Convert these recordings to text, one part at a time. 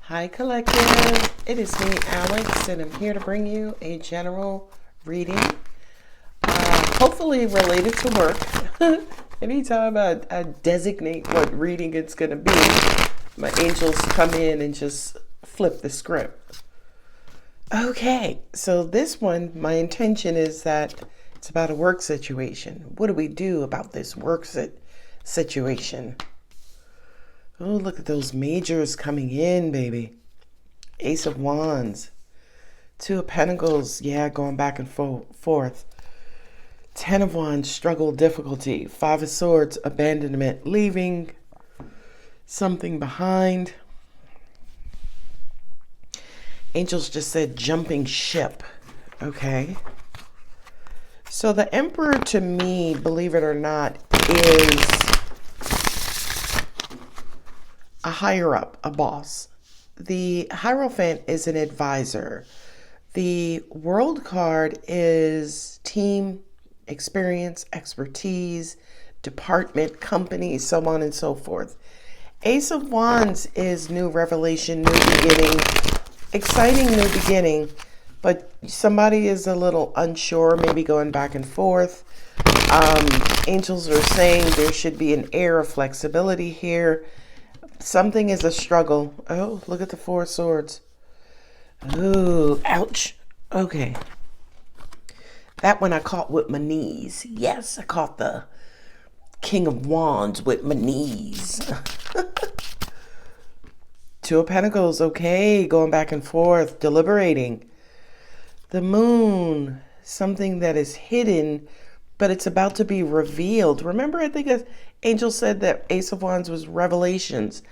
Hi, Collective. It is me, Alex, and I'm here to bring you a general reading, hopefully related to work. Anytime I designate what reading it's going to be, my angels come in and just flip the script. Okay, so this one, my intention is that it's about a work situation. What do we do about this work situation? Oh, look at those majors coming in, baby. Ace of Wands. Two of Pentacles, yeah, going back and forth. Ten of Wands, struggle, difficulty. Five of Swords, abandonment, leaving something behind. Angels just said jumping ship. Okay. So the Emperor to me, believe it or not, is a higher up, a boss. The Hierophant is an advisor. The World card is team, experience, expertise, department, company, so on and so forth. Ace of Wands is new revelation, new beginning, exciting new beginning, but somebody is a little unsure, maybe going back and forth. Angels are saying there should be an air of flexibility here. Something is a struggle. Oh, look at the Four of Swords. Ooh, ouch. Okay. That one I caught with my knees. Yes, I caught the King of Wands with my knees. Two of Pentacles. Okay, going back and forth, deliberating. The Moon. Something that is hidden, but it's about to be revealed. Remember, I think Angel said that Ace of Wands was revelations,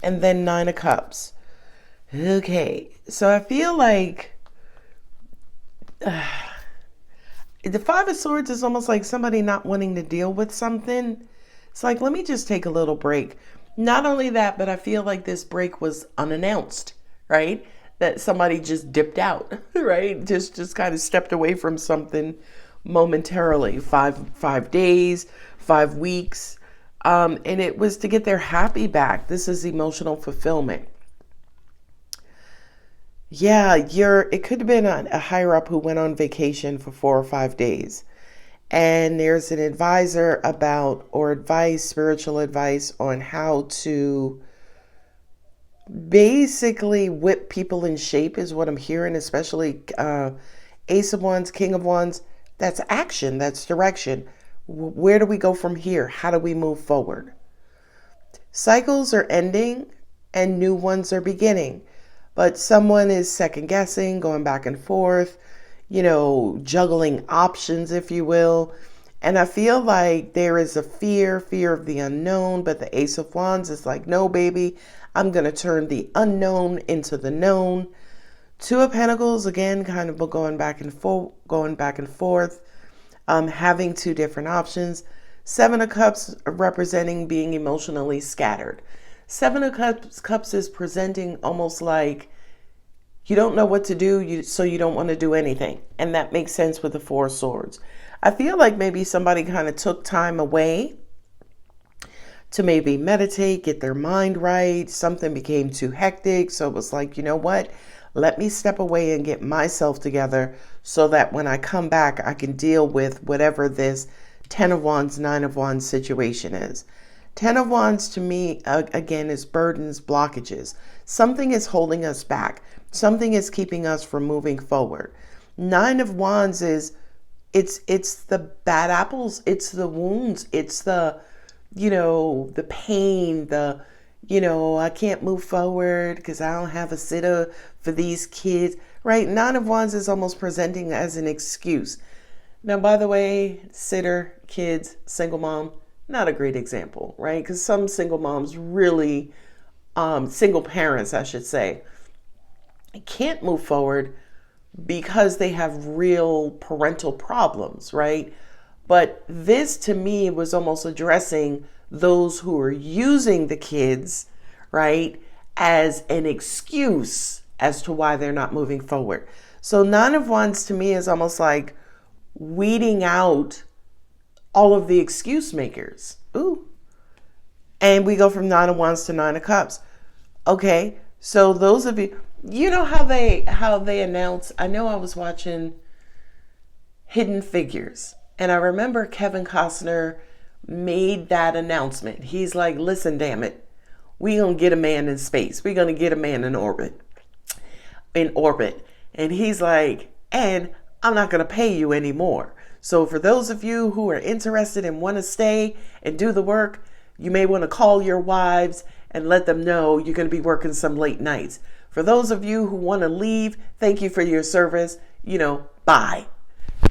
and then Nine of Cups. Okay, so I feel like the Five of Swords is almost like somebody not wanting to deal with something. It's like, let me just take a little break. Not only that, but I feel like this break was unannounced, right? That somebody just dipped out, right? Just kind of stepped away from something momentarily. Five days, 5 weeks. And it was to get their happy back. This is emotional fulfillment. Yeah, it could have been a higher up who went on vacation for 4 or 5 days. And there's an advisor or advice, spiritual advice on how to basically whip people in shape is what I'm hearing, especially Ace of Wands, King of Wands. That's action, that's direction. Where do we go from here? How do we move forward? Cycles are ending and new ones are beginning. But someone is second guessing, going back and forth, juggling options, if you will. And I feel like there is a fear of the unknown, but the Ace of Wands is like, no, baby, I'm going to turn the unknown into the known. Two of Pentacles, again, kind of going back and forth, having two different options. Seven of Cups representing being emotionally scattered. Seven of Cups is presenting almost like you don't know what to do, so you don't want to do anything. And that makes sense with the Four of Swords. I feel like maybe somebody kind of took time away to maybe meditate, get their mind right. Something became too hectic. So it was like, you know what? Let me step away and get myself together so that when I come back, I can deal with whatever this Ten of Wands, Nine of Wands situation is. Ten of Wands to me, again, is burdens, blockages. Something is holding us back. Something is keeping us from moving forward. Nine of Wands is, it's the bad apples. It's the wounds. It's the pain, I can't move forward because I don't have a sitter for these kids, right? Nine of Wands is almost presenting as an excuse. Now, by the way, sitter, kids, single mom, not a great example, right? Because some single moms really, single parents, I should say, can't move forward because they have real parental problems, right? But this to me was almost addressing those who are using the kids, right, as an excuse as to why they're not moving forward. So Nine of Wands to me is almost like weeding out all of the excuse makers. Ooh. And we go from Nine of Wands to Nine of Cups. Okay, So those of you, you know how they announce. I know I was watching Hidden Figures, and I remember Kevin Costner made that announcement. He's like, "Listen, damn it, we gonna get a man in space. We gonna get a man in orbit." And he's like, "And I'm not gonna pay you anymore. So for those of you who are interested and want to stay and do the work, you may want to call your wives and let them know you're going to be working some late nights. For those of you who want to leave, thank you for your service. Bye."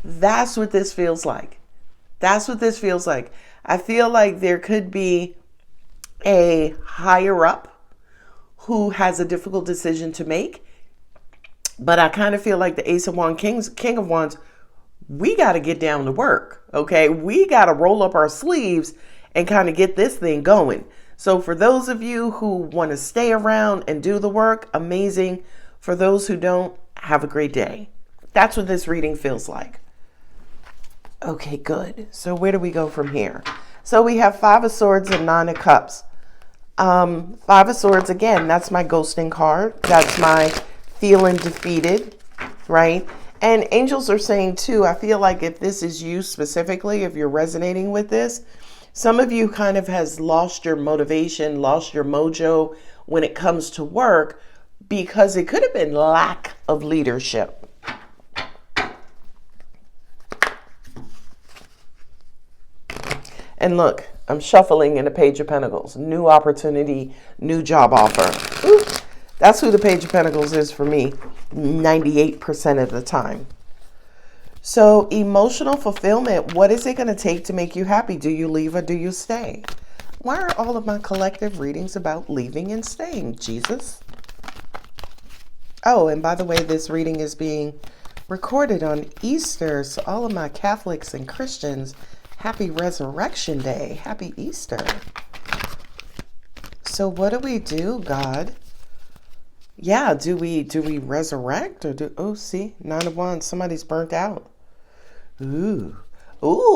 That's what this feels like. That's what this feels like. I feel like there could be a higher up who has a difficult decision to make. But I kind of feel like the Ace of Wands, King of Wands, we got to get down to work. Okay. We got to roll up our sleeves and kind of get this thing going. So for those of you who want to stay around and do the work, amazing. For those who don't, have a great day. That's what this reading feels like. Okay, good. So where do we go from here? So we have Five of Swords and Nine of Cups. Five of Swords, again, that's my ghosting card. That's my feeling defeated, right? And angels are saying too, I feel like if this is you specifically, if you're resonating with this, some of you kind of has lost your motivation, lost your mojo when it comes to work because it could have been lack of leadership. And look, I'm shuffling in the Page of Pentacles. New opportunity, new job offer. Ooh, that's who the Page of Pentacles is for me 98% of the time. So emotional fulfillment, what is it going to take to make you happy? Do you leave or do you stay? Why are all of my collective readings about leaving and staying, Jesus? Oh, and by the way, this reading is being recorded on Easter. So all of my Catholics and Christians, happy Resurrection Day. Happy Easter. So what do we do, God? Yeah, do we resurrect or see, Nine of Wands, somebody's burnt out. Ooh,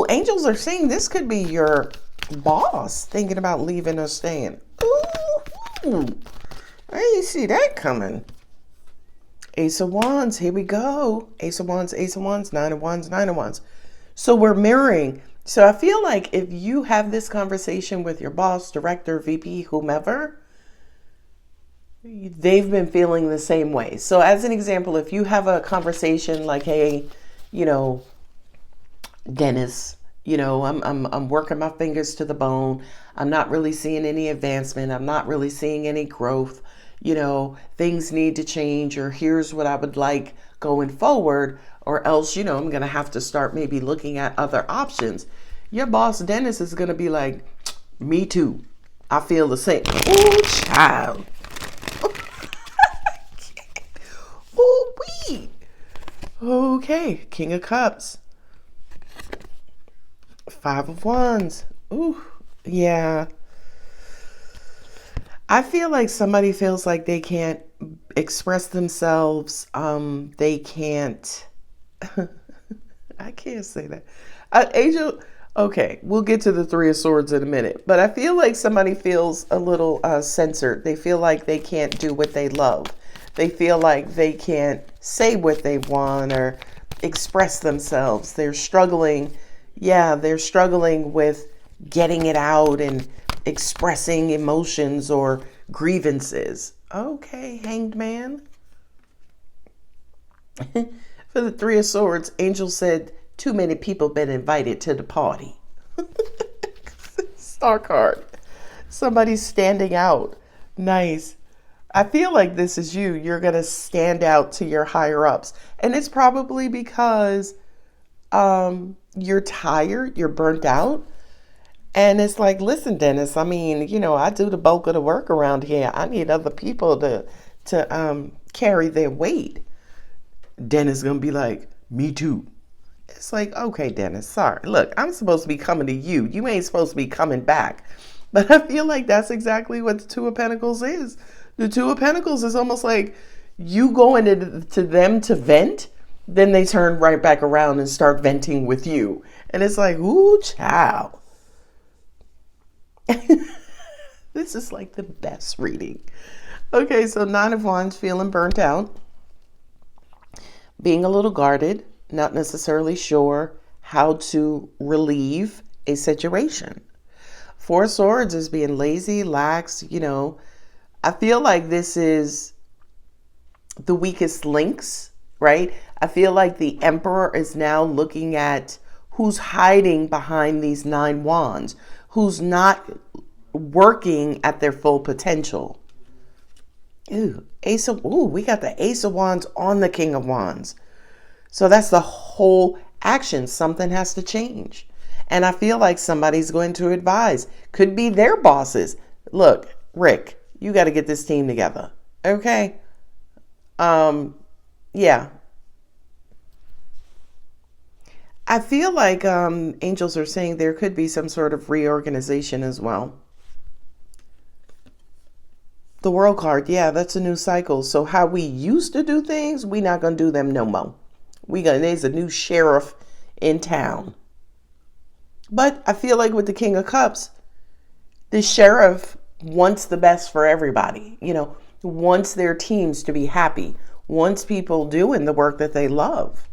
angels are saying this could be your boss thinking about leaving or staying. Ooh, I didn't see that coming. Ace of Wands, here we go. Ace of Wands, Ace of Wands, Nine of Wands, Nine of Wands. So we're mirroring. So I feel like if you have this conversation with your boss, director, VP, whomever, they've been feeling the same way. So as an example, if you have a conversation like, hey, Dennis, I'm working my fingers to the bone. I'm not really seeing any advancement. I'm not really seeing any growth. Things need to change, or here's what I would like going forward, or else, I'm going to have to start maybe looking at other options. Your boss, Dennis, is going to be like, me too. I feel the same. Oh, child. Oh, wee. Okay, King of Cups. Five of Wands. Ooh, yeah. I feel like somebody feels like they can't express themselves. They can't. I can't say that. Angel. Okay, we'll get to the Three of Swords in a minute. But I feel like somebody feels a little censored. They feel like they can't do what they love. They feel like they can't say what they want or express themselves. They're struggling. Yeah, they're struggling with getting it out and expressing emotions or grievances. Okay, Hanged Man. For the Three of Swords, Angel said, too many people been invited to the party. Star card. Somebody's standing out. Nice. I feel like this is you. You're going to stand out to your higher ups. And it's probably because you're tired, you're burnt out. And it's like, listen, Dennis, I do the bulk of the work around here. I need other people to carry their weight. Dennis is going to be like, me too. It's like, okay, Dennis, sorry. Look, I'm supposed to be coming to you. You ain't supposed to be coming back. But I feel like that's exactly what the Two of Pentacles is. The Two of Pentacles is almost like you going to them to vent, then they turn right back around and start venting with you. And it's like, ooh, child. This is like the best reading. Okay, so Nine of Wands, feeling burnt out, being a little guarded, not necessarily sure how to relieve a situation. Four of Swords is being lazy, lax, I feel like this is the weakest links, right? I feel like the Emperor is now looking at who's hiding behind these nine wands, who's not working at their full potential. We got the Ace of Wands on the King of Wands. So that's the whole action. Something has to change. And I feel like somebody's going to advise. Could be their bosses. Look, Rick, you got to get this team together. Okay? Yeah. I feel like angels are saying there could be some sort of reorganization as well. The World card, yeah, that's a new cycle. So how we used to do things, we're not going to do them no more. There's a new sheriff in town. But I feel like with the King of Cups, the sheriff wants the best for everybody, wants their teams to be happy, wants people doing the work that they love.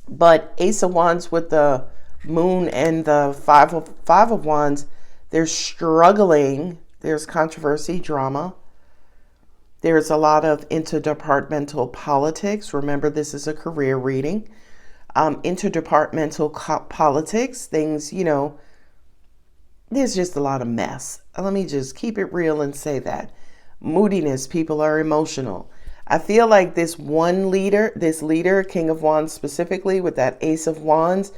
But Ace of Wands with the Moon and the Five of Wands, they're struggling. There's controversy, drama. There's a lot of interdepartmental politics. Remember, this is a career reading. Interdepartmental politics, things, there's just a lot of mess. Let me just keep it real and say that. Moodiness, people are emotional. I feel like this leader, King of Wands specifically, with that Ace of Wands,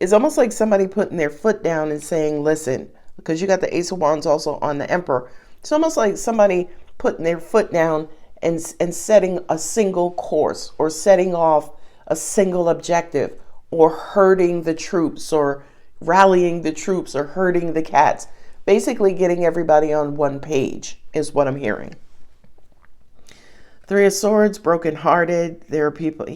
is almost like somebody putting their foot down and saying, listen, because you got the Ace of Wands also on the Emperor. It's almost like somebody putting their foot down and setting a single course, or setting off a single objective, or herding the troops, or rallying the troops, or herding the cats. Basically getting everybody on one page is what I'm hearing. Three of Swords, brokenhearted. There are people,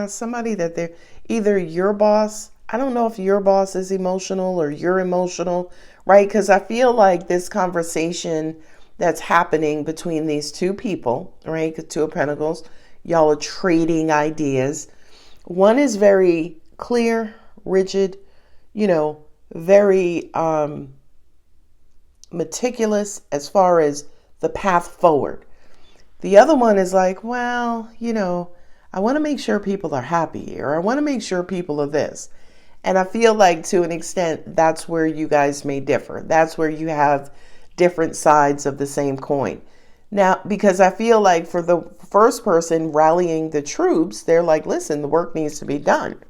somebody that they're either your boss. I don't know if your boss is emotional or you're emotional, right? Because I feel like this conversation that's happening between these two people, right? Two of Pentacles, y'all are trading ideas. One is very clear, rigid, very meticulous as far as the path forward. The other one is like, well, I want to make sure people are happy, or I want to make sure people are this. And I feel like to an extent, that's where you guys may differ. That's where you have different sides of the same coin. Now, because I feel like for the first person rallying the troops, they're like, listen, the work needs to be done.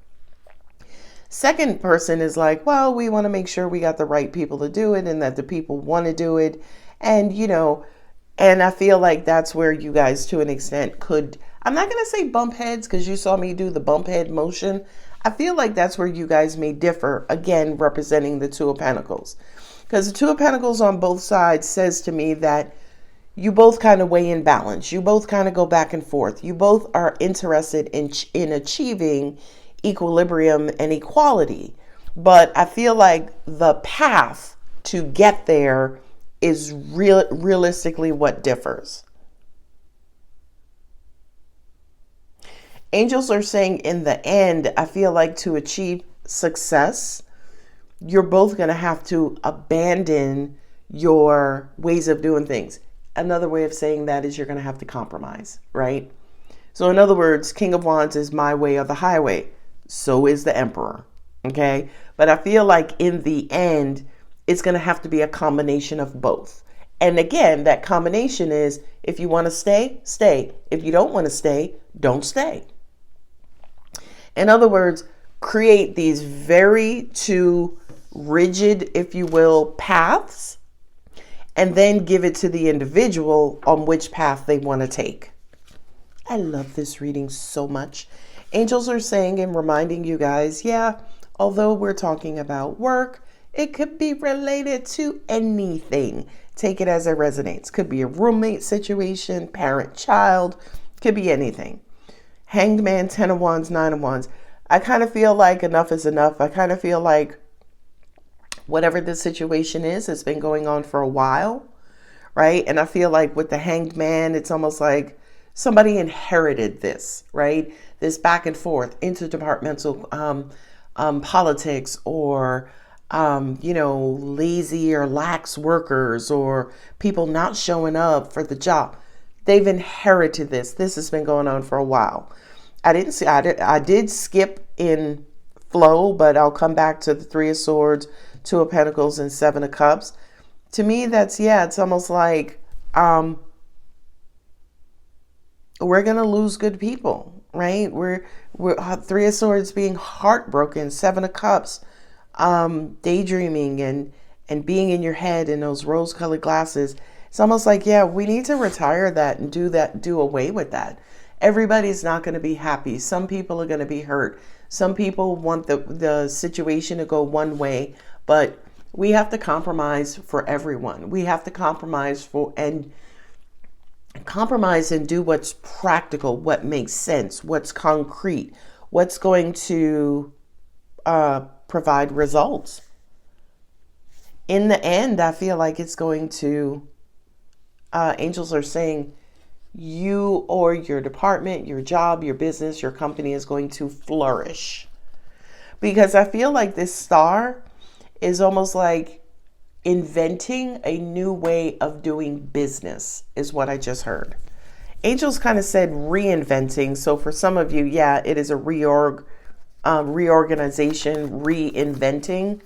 Second person is like, well, we want to make sure we got the right people to do it and that the people want to do it. And, and I feel like that's where you guys to an extent could, I'm not going to say bump heads because you saw me do the bump head motion. I feel like that's where you guys may differ, again, representing the Two of Pentacles. Because the Two of Pentacles on both sides says to me that you both kind of weigh in balance. You both kind of go back and forth. You both are interested in achieving equilibrium and equality. But I feel like the path to get there is realistically what differs. Angels are saying in the end, I feel like to achieve success, you're both going to have to abandon your ways of doing things. Another way of saying that is you're going to have to compromise, right? So in other words, King of Wands is my way or the highway. So is the Emperor, okay? But I feel like in the end, it's going to have to be a combination of both. And again, that combination is if you want to stay, stay. If you don't want to stay, don't stay. In other words, create these very two rigid, if you will, paths, and then give it to the individual on which path they want to take. I love this reading so much. Angels are saying and reminding you guys, although we're talking about work, it could be related to anything. Take it as it resonates. Could be a roommate situation, parent-child, could be anything. Hanged Man, 10 of Wands, 9 of Wands. I kind of feel like enough is enough. I kind of feel like whatever the situation is, it's been going on for a while, right? And I feel like with the Hanged Man, it's almost like somebody inherited this, right? This back and forth, interdepartmental politics, or lazy or lax workers, or people not showing up for the job. They've inherited this. This has been going on for a while. I did skip in flow, but I'll come back to the Three of Swords, Two of Pentacles, and Seven of Cups. To me, it's almost like we're going to lose good people, right? We're Three of Swords being heartbroken, Seven of Cups, daydreaming and being in your head in those rose-colored glasses. It's almost like, we need to retire that and do away with that. Everybody's not going to be happy. Some people are going to be hurt. Some people want the situation to go one way, but we have to compromise for everyone. We have to compromise and do what's practical, what makes sense, what's concrete, what's going to provide results. In the end, I feel like it's going to, angels are saying, you or your department, your job, your business, your company is going to flourish. Because I feel like this star is almost like inventing a new way of doing business, is what I just heard. Angels kind of said reinventing. So for some of you, it is a reorganization, reinventing.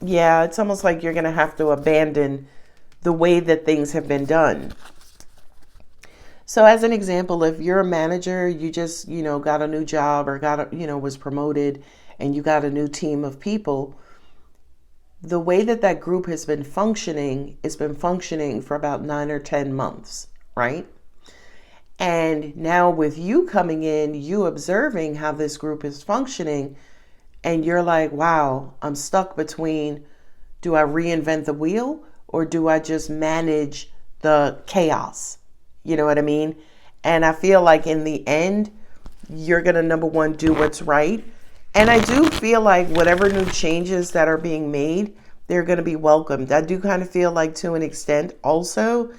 It's almost like you're going to have to abandon the way that things have been done. So as an example, if you're a manager, you just, got a new job or was promoted and you got a new team of people, the way that group has been functioning, it's been functioning for about 9 or 10 months, right? And now with you coming in, you observing how this group is functioning, and you're like, wow, I'm stuck between, do I reinvent the wheel or do I just manage the chaos? You know what I mean? And I feel like in the end, you're going to, number one, do what's right. And I do feel like whatever new changes that are being made, they're going to be welcomed. I do kind of feel like, to an extent, also,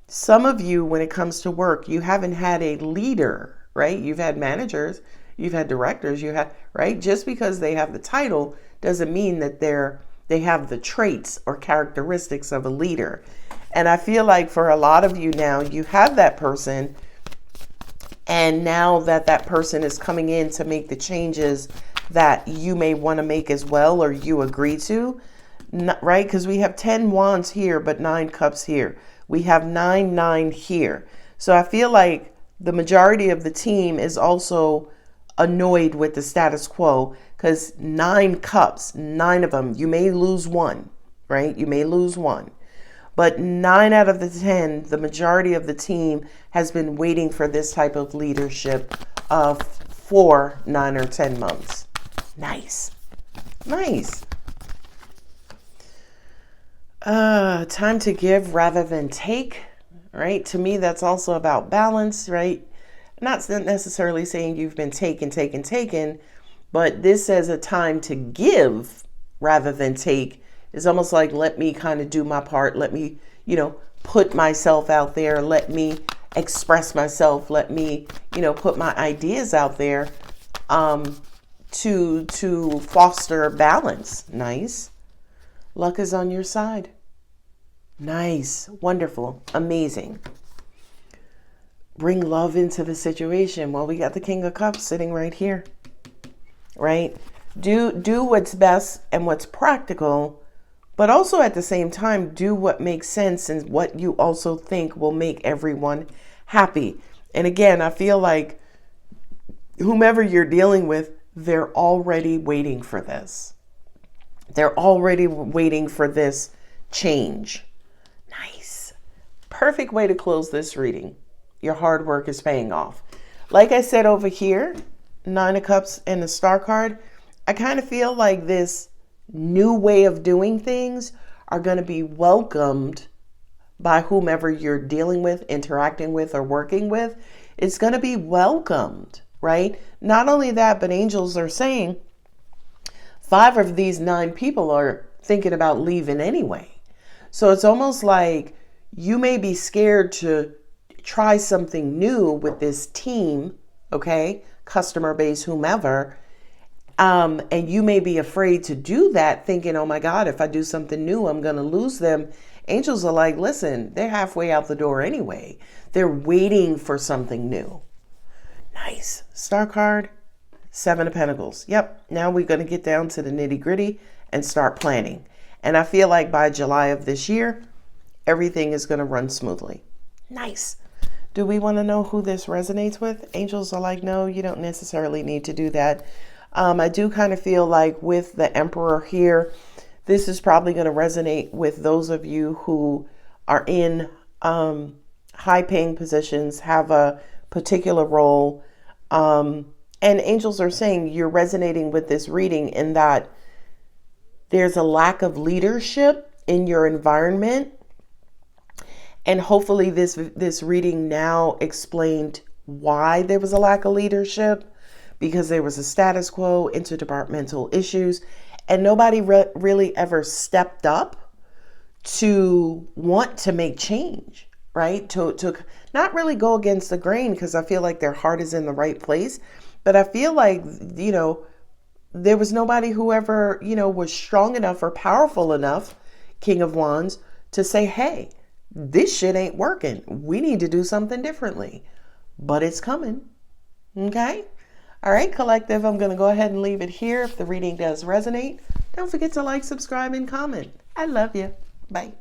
some of you, when it comes to work, you haven't had a leader, right? You've had managers, you've had directors, right? Just because they have the title doesn't mean that they have the traits or characteristics of a leader. And I feel like for a lot of you now, you have that person. And now that person is coming in to make the changes that you may want to make as well, or you agree to, right? Because we have 10 wands here, but 9 cups here. We have 9 here. So I feel like the majority of the team is also annoyed with the status quo, because 9 cups, 9 of them, you may lose one, right? You may lose one. But 9 out of the 10, the majority of the team has been waiting for this type of leadership for 9 or 10 months. Nice. Time to give rather than take, right? To me, that's also about balance, right? Not necessarily saying you've been taken, but this says a time to give rather than take. Is almost like, let me kind of do my part. Let me, put myself out there. Let me express myself. Let me, put my ideas out there to foster balance. Nice. Luck is on your side. Nice. Wonderful. Amazing. Bring love into the situation. Well, we got the King of Cups sitting right here, right? Do what's best and what's practical, but also at the same time, do what makes sense and what you also think will make everyone happy. And again, I feel like whomever you're dealing with, they're already waiting for this. They're already waiting for this change. Nice. Perfect way to close this reading. Your hard work is paying off. Like I said over here, 9 of Cups and the Star card, I kind of feel like this new way of doing things are going to be welcomed by whomever you're dealing with, interacting with, or working with. It's going to be welcomed, right? Not only that, but angels are saying 5 of these 9 people are thinking about leaving anyway. So it's almost like you may be scared to try something new with this team, okay, customer base, whomever, and you may be afraid to do that, thinking, oh my God, if I do something new, I'm going to lose them. Angels are like, listen, they're halfway out the door anyway. They're waiting for something new. Nice. Star card, 7 of Pentacles. Yep. Now we're going to get down to the nitty gritty and start planning. And I feel like by July of this year, everything is going to run smoothly. Nice. Do we want to know who this resonates with? Angels are like, no, you don't necessarily need to do that. I do kind of feel like with the Emperor here, this is probably going to resonate with those of you who are in high paying positions, have a particular role. And angels are saying you're resonating with this reading in that there's a lack of leadership in your environment. And hopefully this reading now explained why there was a lack of leadership, because there was a status quo, interdepartmental issues, and nobody really ever stepped up to want to make change, right? To not really go against the grain, because I feel like their heart is in the right place. But I feel like, there was nobody who ever, was strong enough or powerful enough, King of Wands, to say, hey, this shit ain't working. We need to do something differently. But it's coming. Okay? All right, collective, I'm going to go ahead and leave it here. If the reading does resonate, don't forget to like, subscribe, and comment. I love you. Bye.